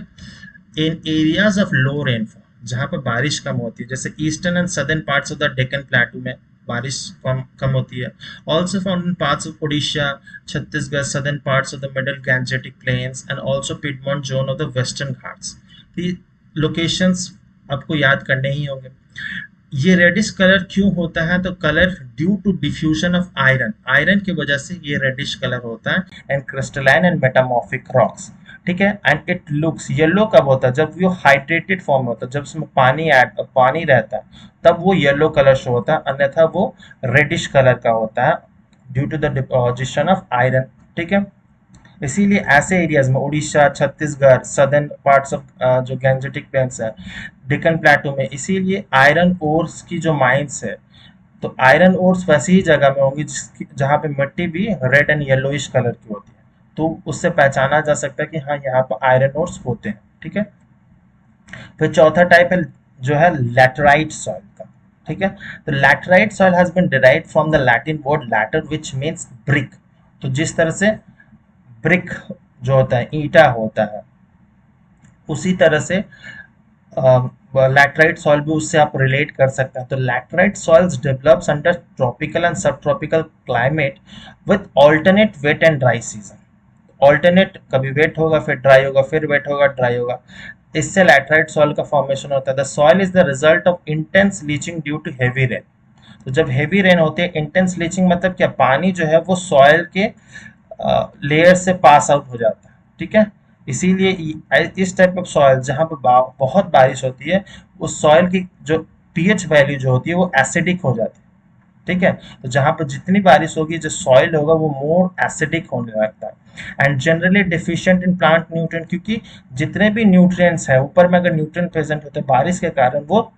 इन एरियाज ऑफ लो रेनफॉल, जहाँ पर बारिश कम होती है, जैसे eastern and southern parts of the Deccan प्लेटू में बारिश कम कम होती है। Also found in parts of Orissa, Chhattisgarh, southern parts of the middle Gangetic plains and also Piedmont zone of the western Ghats. ये लोकेशंस आपको याद करने ही होंगे। ये रेडिश कलर क्यों होता है? तो colour due to diffusion of iron, iron की वजह से ये रेडिश कलर होता है। And crystalline and metamorphic rocks. ठीक है। एंड इट लुक्स येलो कब होता है? जब वो हाइड्रेटेड फॉर्म में होता है, जब उसमें पानी रहता है तब वो येलो कलर शो होता है, अन्यथा वो रेडिश कलर का होता है due to the deposition of iron. ठीक है। इसीलिए ऐसे एरियाज में Orissa, Chhattisgarh, southern parts of जो गैंजेटिक प्लेन्स है, डेक्कन प्लेटू में, इसीलिए आयरन ओर्स की जो माइंस है, तो आयरन ओर्स वैसी ही जगह में होंगी जहाँ पे मिट्टी भी रेड एंड येलोइश कलर की होती है। तो उससे पहचाना जा सकता है कि हाँ यहाँ पर आयरन ओर्स होते हैं। ठीक है। फिर चौथा टाइप है जो है लैटराइट सॉइल का। ठीक है। तो laterite soil has been derived from the Latin word later which means brick. तो जिस तरह से ब्रिक जो होता है ईंटा होता है, उसी तरह से लैटराइट सॉइल भी उससे आप रिलेट कर सकते हैं। तो laterite soils develops under tropical and sub tropical climate with alternate wet and dry season. Alternate, कभी वेट होगा फिर ड्राई होगा, फिर वेट होगा ड्राई होगा। इससे लैटराइट सॉइल का फॉर्मेशन होता है। The soil is the result of intense leaching due to heavy rain. तो जब हेवी रेन होती है, इंटेंस लीचिंग मतलब क्या, पानी जो है वो सॉइल के लेयर से पास आउट हो जाता है। ठीक है। इसीलिए इस टाइप ऑफ सॉइल जहाँ पर बहुत बारिश होती है, उस सॉइल की जो पीएच वैल्यू जो होती है वो एसिडिक हो जाती है। ठीक है। तो जहाँ पर जितनी बारिश होगी जो सॉइल होगा वो मोर एसिडिक होने लगता है। And generally deficient in plant nutrient, क्योंकि जितने भी न्यूट्रिएंट्स है ऊपर में अगर न्यूट्रिएंट प्रेजेंट होते हैं, बारिश के कारण वो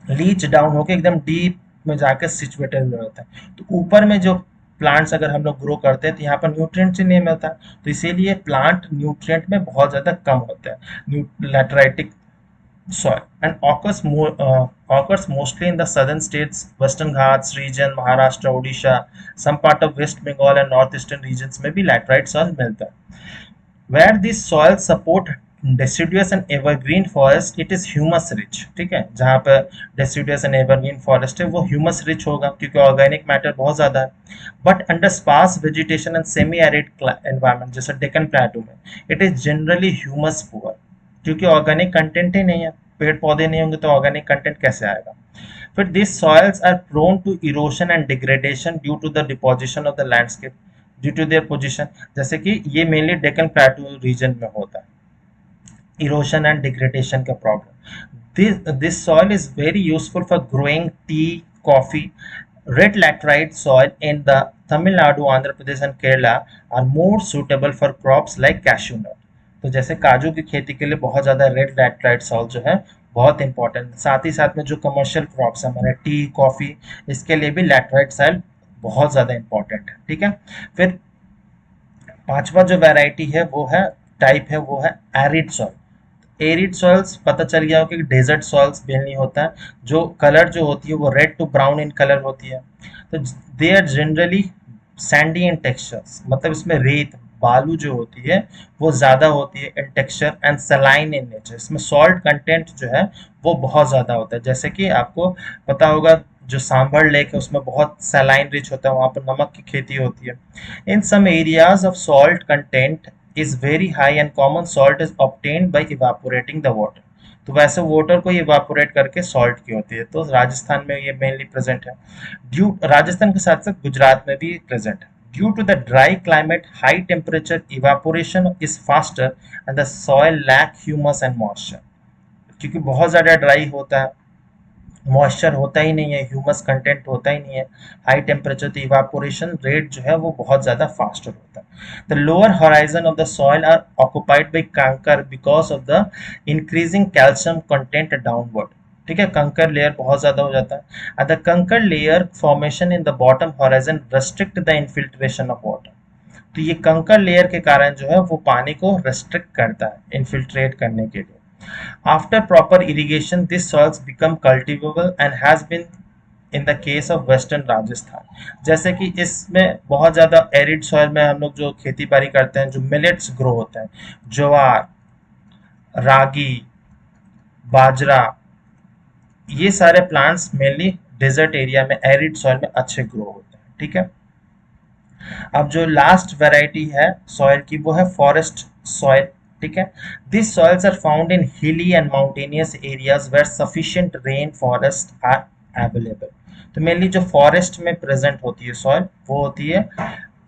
लीच डाउन होके एकदम डीप में जाकर सिचुएटेड रहता है। तो ऊपर में जो प्लांट्स अगर हम लोग ग्रो करते हैं तो यहाँ पर न्यूट्रिएंट्स ही नहीं मिलता, तो इसीलिए प्लांट न्यूट्रिएंट में बहुत ज़्यादा कम होता है लैटराइटिक soil, and occurs mostly in the southern states, Western Ghats region, Maharashtra, Odisha, some part of West Bengal and northeastern regions में भी laterite soil मिलता है। Where these soils support deciduous and evergreen forest, it is humus rich। ठीक है। जहाँ पर deciduous and evergreen forest है वो humus rich होगा क्योंकि organic matter बहुत ज़्यादा है। But under sparse vegetation and semi-arid environment जैसे डेक्कन प्लेटू में, it is generally humus poor, क्योंकि ऑर्गेनिक कंटेंट ही नहीं है, पेड़ पौधे नहीं होंगे तो ऑर्गेनिक कंटेंट कैसे आएगा। फिर this soils are prone to erosion and degradation due to the deposition of the landscape due to their position. जैसे कि ये मेनली डेक्कन प्लेटू रीजन में होता है इरोशन एंड डिग्रेडेशन का problem. This soil is very useful for growing tea, coffee. Red laterite soil in the Tamil Nadu, Andhra Pradesh and Kerala are more suitable for crops like cashew nut. तो जैसे काजू की खेती के लिए बहुत ज़्यादा रेड लैटराइट सॉइल जो है बहुत इंपॉर्टेंट। साथ ही साथ में जो कमर्शियल क्रॉप्स है हमारे टी, कॉफ़ी, इसके लिए भी लैटराइट सॉइल बहुत ज़्यादा इंपॉर्टेंट है। ठीक है। फिर पांचवा जो वैरायटी है वो है टाइप है वो है एरिड सॉइल। एरिड सॉइल्स पता चल गया हो कि डेजर्ट सॉइल्स मेनली होता है, जो कलर जो होती है वो red to brown in colour होती है। तो they are generally sandy in textures, मतलब इसमें रेत बालू जो होती है वो ज़्यादा होती है इन texture and saline in nature. इसमें सॉल्ट कंटेंट जो है वो बहुत ज़्यादा होता है। जैसे कि आपको पता होगा जो सांभर लेक है उसमें बहुत सलाइन रिच होता है, वहाँ पर नमक की खेती होती है। In some areas of salt content is very high and common salt is obtained by evaporating the water. तो वैसे वाटर को इवापोरेट करके सॉल्ट की होती है, तो राजस्थान में ये मेनली प्रेजेंट है। ड्यू राजस्थान के साथ साथ गुजरात में भी प्रेजेंट है। Due to the dry climate, high temperature, evaporation is faster and the soil lack humus and moisture. क्योंकि बहुत ज़्यादा ड्राई होता है, मॉइस्चर होता ही नहीं है, ह्यूमस कंटेंट होता ही नहीं है, हाई टेम्परेचर, तो इवापोरेशन रेट जो है वो बहुत ज़्यादा फास्टर होता है। The lower horizon of the soil are occupied by kankar because of the increasing calcium content downward. ठीक है, कंकर लेयर बहुत ज़्यादा हो जाता है। And the kankar layer formation in the bottom horizon restrict the infiltration of water. तो ये कंकर लेयर के कारण जो है वो पानी को रेस्ट्रिक्ट करता है इनफिल्ट्रेट करने के लिए। After proper irrigation, these soils become cultivable and has been in the case of western Rajasthan। जैसे कि इसमें बहुत ज़्यादा एरिड सॉइल में हम लोग जो खेती बाड़ी करते हैं, जो मिलेट्स ग्रो होते हैं, ज्वार, रागी, बाजरा, ये सारे प्लांट्स मेनली डेजर्ट एरिया में एरिड सॉइल में अच्छे ग्रो होते हैं। ठीक है, अब जो लास्ट वैरायटी है सॉइल की वो है फॉरेस्ट सॉइल। ठीक है, this soils are found in hilly and mountainous areas where sufficient rain forest are available. तो मेनली जो फॉरेस्ट में प्रेजेंट होती है सॉइल वो होती है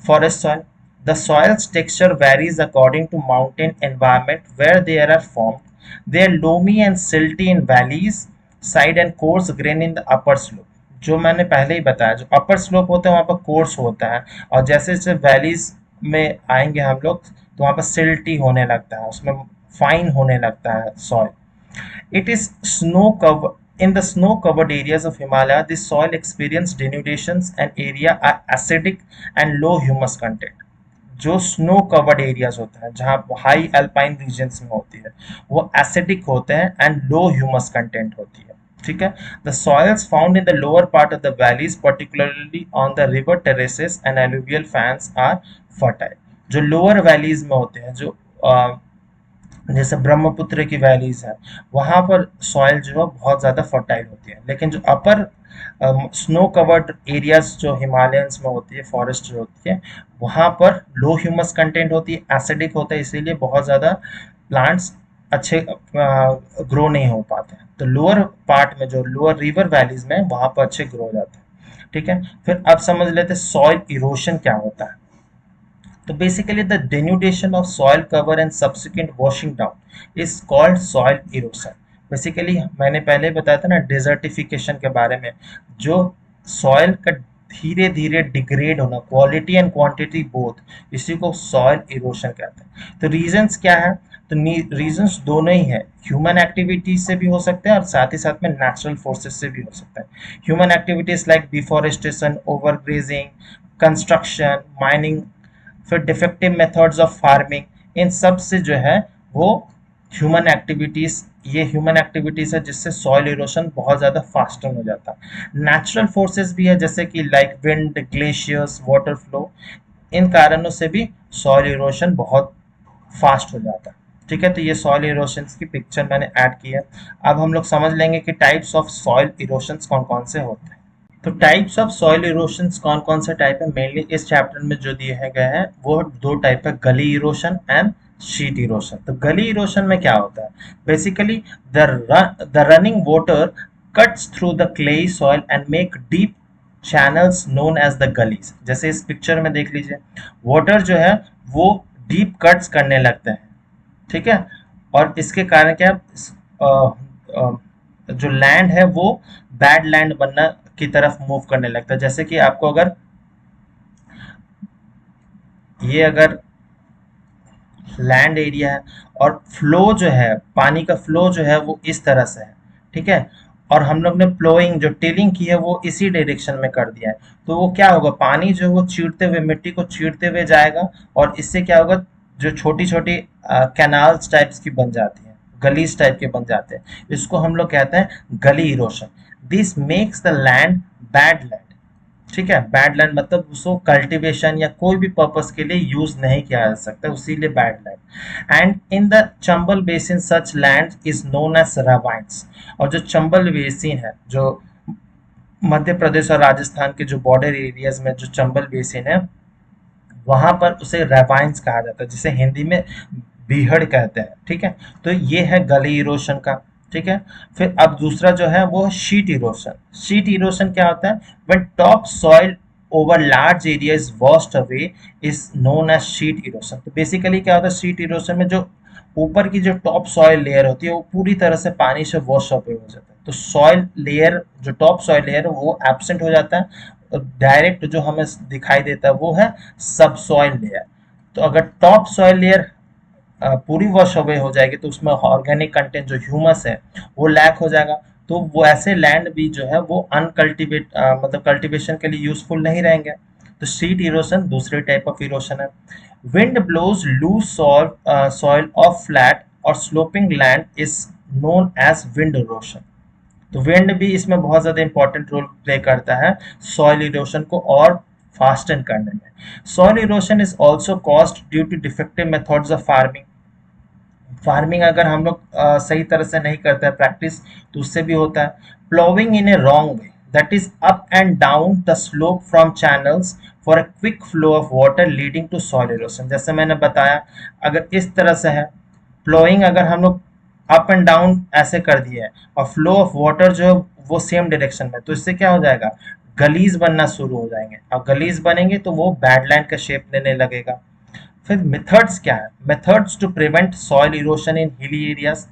forest soil. The soils texture varies according to mountain environment where there are formed. They are loamy and silty in valleys side and coarse grain in the upper slope. जो मैंने पहले ही बताया, जो अपर स्लोप होता है वहाँ पर कोर्स होता है, और जैसे जैसे वैलीज में आएंगे हम लोग तो वहाँ पर सिल्टी होने लगता है, उसमें फाइन होने लगता है soil. It is snow cover in the snow covered areas of Himalaya this soil experience denudations and area are acidic and low humus content. जो स्नो कवर्ड एरियाज होते हैं जहाँ हाई अल्पाइन रीजन्स में होती है वो एसिडिक होते हैं एंड लो ह्यूमस कंटेंट होती है। ठीक है, the soils found in the lower part of the valleys particularly on the river terraces and alluvial fans are fertile. जो लोअर वैलीज में होते हैं, जो जैसे ब्रह्मपुत्र की वैलीज है, वहां पर सॉइल जो है बहुत ज्यादा फर्टाइल होती है। लेकिन जो अपर स्नो कवर्ड एरियाज जो हिमालयंस में होती है, फॉरेस्ट जो होती है, वहां पर लो ह्यूमस कंटेंट होती है, एसिडिक होता है, इसीलिए बहुत ज्यादा प्लांट्स अच्छे ग्रो नहीं हो पाते हैं। तो लोअर पार्ट में जो लोअर रिवर वैलीज में वहां पर अच्छे ग्रो हो जाते हैं। ठीक है, फिर अब समझ लेते हैं सॉइल इरोशन क्या होता है। तो basically the denudation of soil cover and subsequent washing down is called soil erosion। Basically मैंने पहले बताया था ना डिजर्टिफिकेशन के बारे में, जो सॉइल का धीरे धीरे डिग्रेड होना, क्वालिटी एंड क्वांटिटी बोथ, इसी को सॉइल इरोशन कहते हैं। तो रीजंस क्या है, तो रीजंस दोनों ही है, ह्यूमन एक्टिविटीज से भी हो सकते हैं और साथ ही साथ में नेचुरल फोर्सेस से भी हो सकता है। Human activities like deforestation, overgrazing, construction, mining, फिर डिफेक्टिव मेथड्स ऑफ फार्मिंग, इन सब से जो है वो ह्यूमन एक्टिविटीज, ये ह्यूमन एक्टिविटीज है जिससे सॉइल इरोशन बहुत ज़्यादा फास्टर हो जाता है। नेचुरल फोर्सेस भी है जैसे कि like wind, glaciers, water flow, इन कारणों से भी सॉइल इरोशन बहुत फास्ट हो जाता है। ठीक है, तो ये सॉइल इरोशन की पिक्चर मैंने ऐड की है। अब हम लोग समझ लेंगे कि टाइप्स ऑफ सॉइल इरोशन कौन कौन से होते हैं। तो टाइप्स ऑफ सॉइल इरोशन कौन कौन से टाइप है, मेनली इस चैप्टर में जो दिए गए हैं वो दो टाइप है, गली इरोशन एंड शीट इरोशन। तो गली इरोशन में क्या होता है, basically the running water cuts through the clayey soil and make deep channels known as the gullies. जैसे इस पिक्चर में देख लीजिए, वाटर जो है वो डीप कट्स करने लगते हैं। ठीक है, और इसके कारण क्या जो लैंड है वो बैड लैंड बनना की तरफ मूव करने लगता है। जैसे कि आपको अगर ये अगर लैंड एरिया है और फ्लो जो है, पानी का फ्लो जो है वो इस तरह से है, ठीक है, और हम लोग ने प्लोइंग जो टिलिंग की है वो इसी डायरेक्शन में कर दिया है, तो वो क्या होगा, पानी जो है वो चीरते हुए, मिट्टी को चीरते हुए जाएगा, और इससे क्या होगा, जो छोटी छोटी कैनाल्स टाइप्स की बन जाती है, गलीज टाइप के बन जाते हैं, इसको हम लोग कहते हैं गली erosion. This makes the land bad land. ठीक है, बैड लैंड मतलब उसको कल्टीवेशन या कोई भी पर्पस के लिए यूज नहीं किया जा सकता, उसीलिए bad land. And in the Chambal basin such land is known as ravines. और जो चंबल बेसिन है, जो मध्य प्रदेश और राजस्थान के जो बॉर्डर एरियाज में जो चंबल बेसिन है, वहां पर उसे रेवाइन्स कहा जाता है, जिसे हिंदी में बीहड़ कहते हैं। ठीक है, तो ये है गली इरोशन का। ठीक है, फिर अब दूसरा जो है वो शीट इरोशन। शीट इरोशन क्या होता है? When top soil over large area is washed away is known as sheet erosion. तो बेसिकली क्या होता है शीट इरोशन में? जो ऊपर की जो टॉप सॉइल लेयर होती है वो पूरी तरह से पानी से वॉश अवे हो जाता है, तो सॉइल लेयर, जो टॉप सॉइल लेयर है वो एब्सेंट हो जाता है, और डायरेक्ट जो हमें दिखाई देता है वो है सब सॉइल लेयर। तो अगर टॉप सॉइल लेयर पूरी वॉश अवे हो जाएगी तो उसमें ऑर्गेनिक कंटेंट जो ह्यूमस है वो लैक हो जाएगा, तो वो ऐसे लैंड भी जो है वो अनकल्टिवेट मतलब कल्टीवेशन के लिए यूजफुल नहीं रहेंगे। तो सीट इरोशन दूसरे टाइप ऑफ इरोशन है। Wind blows loose soil of flat और sloping land is known as wind erosion. तो विंड भी इसमें बहुत ज्यादा इंपॉर्टेंट रोल प्ले करता है सॉइल इरोशन को और फास्टन करने में। Soil erosion is also caused due to defective methods of farming. Farming अगर हम लोग सही तरह से नहीं करते हैं प्रैक्टिस, तो उससे भी होता है। Ploughing in a wrong way, that is up and down the slope from channels for a quick flow of water leading to soil erosion. जैसे मैंने बताया, अगर इस तरह से है प्लोइंग, अगर हम लोग अप एंड डाउन ऐसे कर दिए हैं और फ्लो ऑफ वाटर जो है वो सेम डायरेक्शन में, तो इससे क्या हो जाएगा? गलीज बनना शुरू हो जाएंगे, और गलीज बनेंगे तो वो बैडलैंड का शेप लेने लगेगा। फिर मेथड्स क्या है? Methods to prevent soil erosion in hilly areas.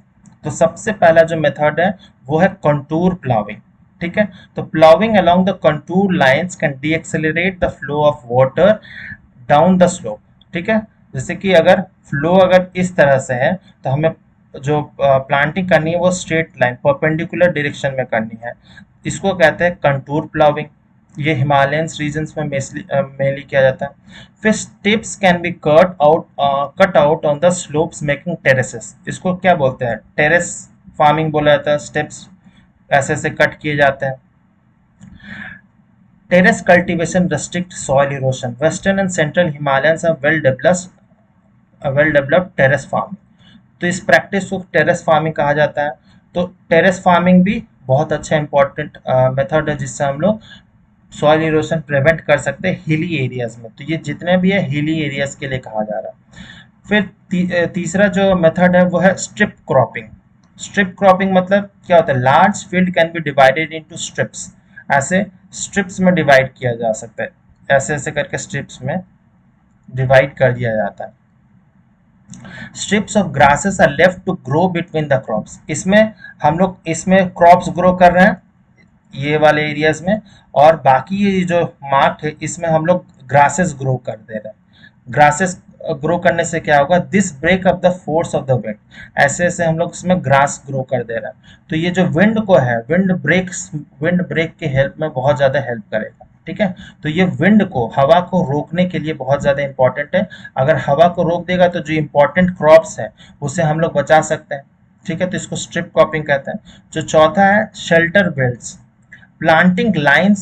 तो सबसे पहला जो मेथड है वो है कंटूर प्लाविंग। ठीक है, तो ploughing along the contour lines can decelerate the flow of water down the slope. ठीक है, जैसे कि अगर फ्लो अगर इस तरह से है तो हमें जो प्लांटिंग करनी है वो स्ट्रेट लाइन परपेंडिकुलर डायरेक्शन में करनी है, इसको कहते हैं कंटूर प्लाविंग। ये हिमालयन रीजन्स में मेनली किया जाता है। फिर steps can be cut out on the slopes making terraces. इसको क्या बोलते हैं? टेरेस फार्मिंग बोला जाता है। स्टेप्स ऐसे ऐसे कट किए जाते हैं। Terrace cultivation restrict soil erosion. Western and central Himalayas have well developed terrace farming. तो इस प्रैक्टिस को टेरेस फार्मिंग कहा जाता है। तो टेरेस फार्मिंग भी बहुत अच्छा इंपॉर्टेंट मेथड है जिससे हम लोग सॉइल इरोशन प्रिवेंट कर सकते हैं हिली एरियाज में। तो ये जितने भी है हिली एरियाज के लिए कहा जा रहा है। फिर तीसरा जो मेथड है वो है स्ट्रिप क्रॉपिंग। स्ट्रिप क्रॉपिंग मतलब क्या होता है? Large field can be divided into strips. ऐसे स्ट्रिप्स में डिवाइड किया जा सकता है, ऐसे ऐसे करके स्ट्रिप्स में डिवाइड कर दिया जाता है। Strips of grasses are left to grow between the crops. इसमें हम लोग इसमें क्रॉप्स ग्रो कर रहे हैं ये वाले एरियाज में, और बाकी ये जो मार्क है इसमें हम लोग ग्रासेस ग्रो कर दे रहे हैं। ग्रासेस ग्रो करने से क्या होगा? This break up the force of the wind. ऐसे ऐसे हम लोग इसमें ग्रास ग्रो कर दे रहे हैं, तो ये जो विंड को है विंड ब्रेक के हेल्प में बहुत ज्यादा हेल्प करेगा। ठीक है, तो ये विंड को, हवा को रोकने के लिए बहुत ज्यादा इंपॉर्टेंट है। अगर हवा को रोक देगा तो जो इंपॉर्टेंट क्रॉप्स है उसे हम लोग बचा सकते हैं। ठीक है, तो इसको स्ट्रिप क्रॉपिंग कहते हैं। जो चौथा है shelter belts. Planting lines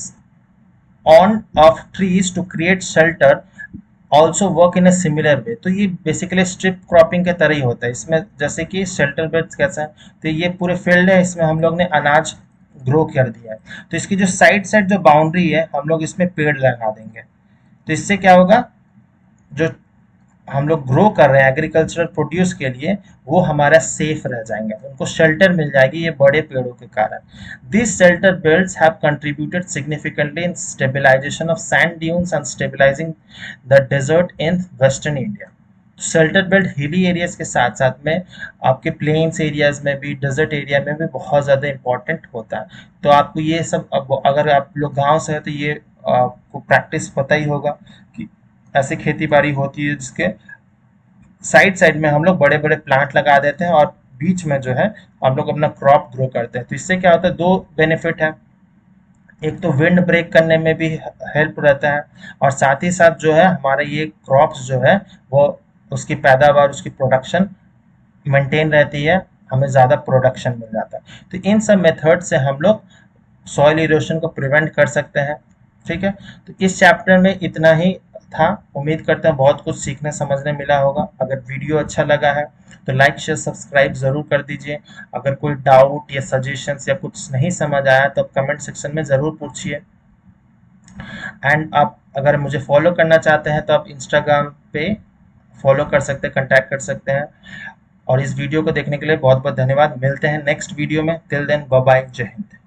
on of trees to create shelter also work in a similar way। तो ये बेसिकली स्ट्रिप क्रॉपिंग के तरह ही होता है। इसमें जैसे कि शेल्टर बेड्स कैसा है, तो ये पूरे फील्ड है, इसमें हम लोग ने अनाज ग्रो कर दिया है, तो इसकी जो साइड साइड जो बाउंड्री है हम लोग इसमें पेड़ लगा देंगे। तो इससे क्या होगा? जो हम लोग ग्रो कर रहे हैं एग्रीकल्चरल प्रोड्यूस के लिए, वो हमारा सेफ रह जाएंगे, उनको शेल्टर मिल जाएगी ये बड़े पेड़ों के कारण। This shelter belts have contributed significantly in stabilization of sand dunes and stabilizing the desert in western India. Shelter belt hilly areas के साथ साथ में आपके प्लेन्स एरियाज में भी, डेजर्ट एरिया में भी बहुत ज़्यादा इंपॉर्टेंट होता है। तो आपको ये सब, अब अगर आप लोग गांव से हैं तो ये आपको प्रैक्टिस पता ही होगा कि ऐसे खेती बाड़ी होती है जिसके साइड साइड में हम लोग बड़े बड़े प्लांट लगा देते हैं और बीच में जो है हम लोग अपना क्रॉप ग्रो करते हैं। तो इससे क्या होता है? दो बेनिफिट है। एक तो विंड ब्रेक करने में भी हेल्प रहता है, और साथ ही साथ जो है हमारे ये क्रॉप्स जो है वो उसकी पैदावार, उसकी प्रोडक्शन मेंटेन रहती है, हमें ज़्यादा प्रोडक्शन मिल जाता है। तो इन सब मेथड से हम लोग सॉइल इरोशन को प्रिवेंट कर सकते हैं। ठीक है, तो इस चैप्टर में इतना ही था। उम्मीद करते हैं बहुत कुछ सीखने समझने मिला होगा। अगर वीडियो अच्छा लगा है तो लाइक शेयर सब्सक्राइब ज़रूर कर दीजिए। अगर कोई डाउट या सजेशंस या कुछ नहीं समझ आया तो आप कमेंट सेक्शन में ज़रूर पूछिए। एंड आप अगर मुझे फॉलो करना चाहते हैं तो आप इंस्टाग्राम पे फॉलो कर सकते हैं, कांटेक्ट कर सकते हैं। और इस वीडियो को देखने के लिए बहुत बहुत धन्यवाद। मिलते हैं नेक्स्ट वीडियो में। टिल देन बाय बाय, जय हिंद।